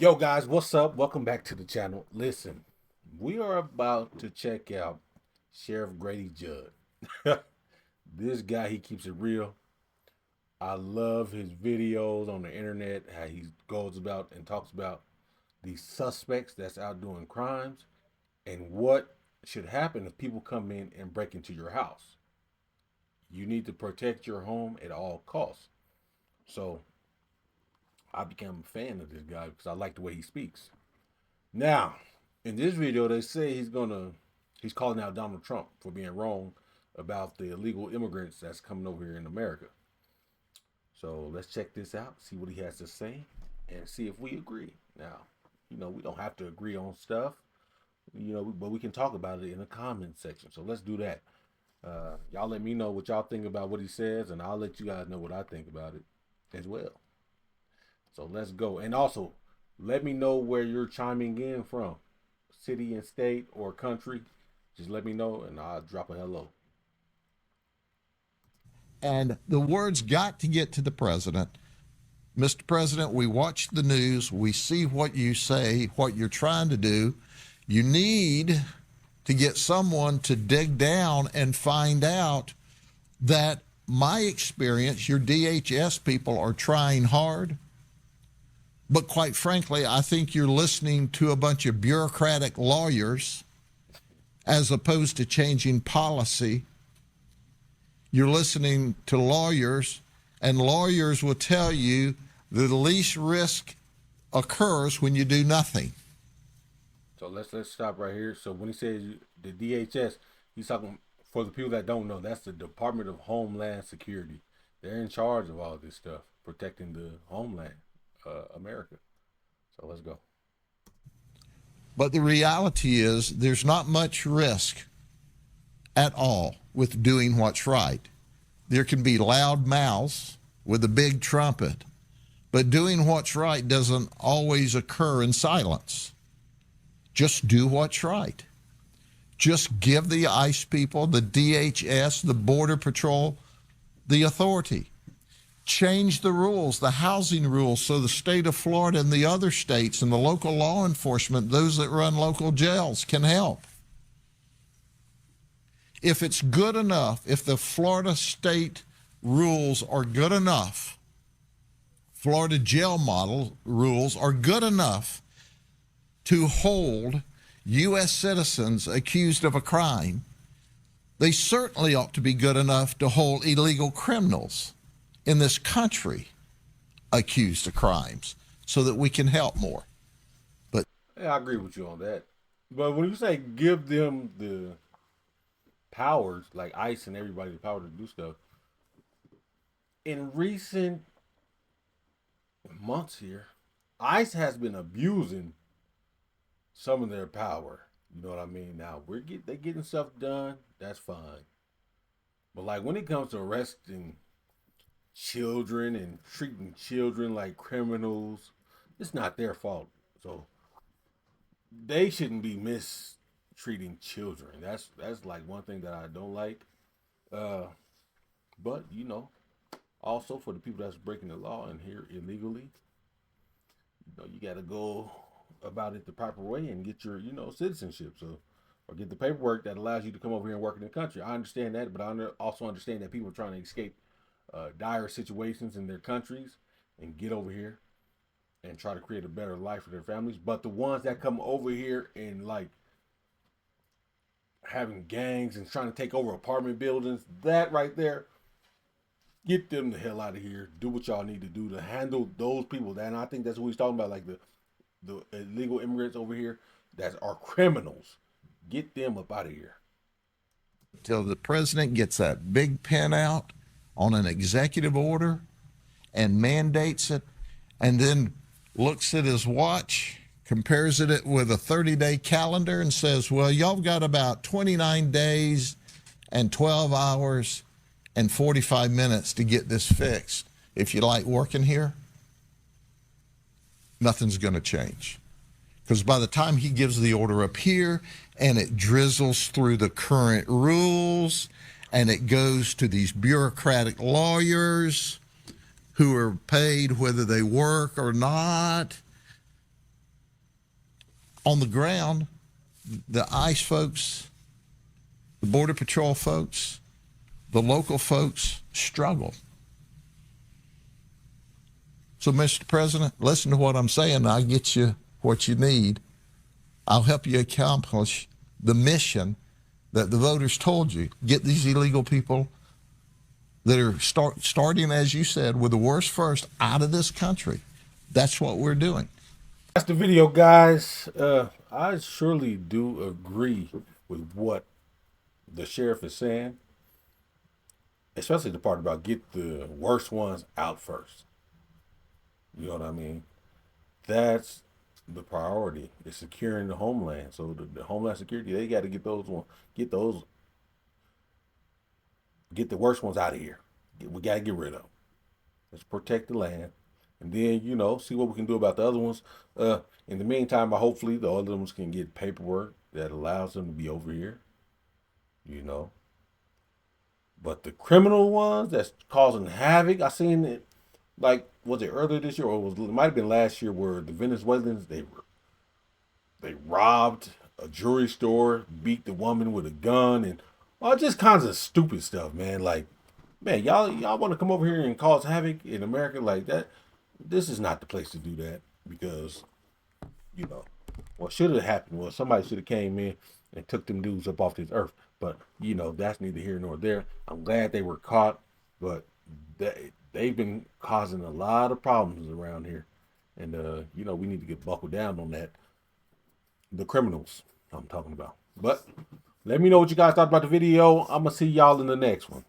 Yo guys, what's up? Welcome back to the channel. Listen, we are about to check out Sheriff Grady Judd. This guy, he keeps it real. I love his videos on the internet, how he goes about and talks about the suspects that's out doing crimes and what should happen if people come in and break into your house. You need to protect your home at all costs. So I became a fan of this guy because I like the way he speaks. Now, in this video, they say he's calling out Donald Trump for being wrong about the illegal immigrants that's coming over here in America. So let's check this out, see what he has to say, and see if we agree. Now, we don't have to agree on stuff, but we can talk about it in the comment section. So let's do that. Y'all let me know what y'all think about what he says, and I'll let you guys know what I think about it as well. So let's go. And also, let me know where you're chiming in from, city and state or country. Just let me know and I'll drop a hello. And the words got to get to the president. Mr. President, we watch the news. We see what you say, what you're trying to do. You need to get someone to dig down and find out that my experience, your DHS people are trying hard. But quite frankly, I think you're listening to a bunch of bureaucratic lawyers as opposed to changing policy. You're listening to lawyers, and lawyers will tell you the least risk occurs when you do nothing. So let's stop right here. So when he says the DHS, he's talking, for the people that don't know, that's the Department of Homeland Security. They're in charge of all this stuff, protecting the homeland, America. So let's go. But the reality is there's not much risk at all with doing what's right. There can be loud mouths with a big trumpet, but doing what's right doesn't always occur in silence. Just do what's right. Just give the ICE people, the DHS, the Border Patrol, the authority. Change the rules, the housing rules, so the state of Florida and the other states and the local law enforcement, those that run local jails, can help. If it's good enough, if the Florida state rules are good enough, Florida jail model rules are good enough to hold U.S. citizens accused of a crime, they certainly ought to be good enough to hold illegal criminals in this country accused of crimes so that we can help more. But Yeah, I agree with you on that. But when you say give them the powers, like ICE and everybody the power to do stuff, in recent months here, ICE has been abusing some of their power. You know what I mean? Now they getting stuff done. That's fine. But like when it comes to arresting children and treating children like criminals, it's not their fault. So they shouldn't be mistreating children. That's like one thing that I don't like. Uh, but also for the people that's breaking the law and here illegally, you got to go about it the proper way and get your citizenship. So or get the paperwork that allows you to come over here and work in the country. I understand that, but I also understand that people are trying to escape dire situations in their countries and get over here and try to create a better life for their families. But the ones that come over here and like having gangs and trying to take over apartment buildings, that right there, get them the hell out of here. Do what y'all need to do to handle those people. And I think that's what he's talking about, like the illegal immigrants over here that are criminals. Get them up out of here. till the president gets that big pen out on an executive order and mandates it, and then looks at his watch, compares it with a 30-day calendar, and says, well, y'all got about 29 days and 12 hours and 45 minutes to get this fixed. If you like working here, nothing's going to change. Because by the time he gives the order up here and it drizzles through the current rules and it goes to these bureaucratic lawyers who are paid whether they work or not, on the ground, the ICE folks, the Border Patrol folks, the local folks struggle. So, Mr. President, listen to what I'm saying. I'll get you what you need. I'll help you accomplish the mission that the voters told you. Get these illegal people that are starting, as you said, with the worst first out of this country. That's what we're doing. That's the video, guys. I surely do agree with what the sheriff is saying, especially the part about get the worst ones out first. You know what I mean? That's the priority. Is securing the homeland. So the homeland security, they got to get get the worst ones out of here. We got to get rid of them. Let's protect the land, and then see what we can do about the other ones. In the meantime, hopefully the other ones can get paperwork that allows them to be over here. You know, but the criminal ones that's causing havoc, I seen it. Like, was it earlier this year, or it might have been last year, where the Venezuelans they robbed a jewelry store, beat the woman with a gun, and all just kinds of stupid stuff, man. Like, man, y'all want to come over here and cause havoc in America like that? This is not the place to do that, because you know what should have happened was somebody should have came in and took them dudes up off this earth. But that's neither here nor there. I'm glad they were caught, but they've been causing a lot of problems around here, and we need to get buckled down on that. The criminals I'm talking about. But let me know what you guys thought about the video. I'm gonna see y'all in the next one.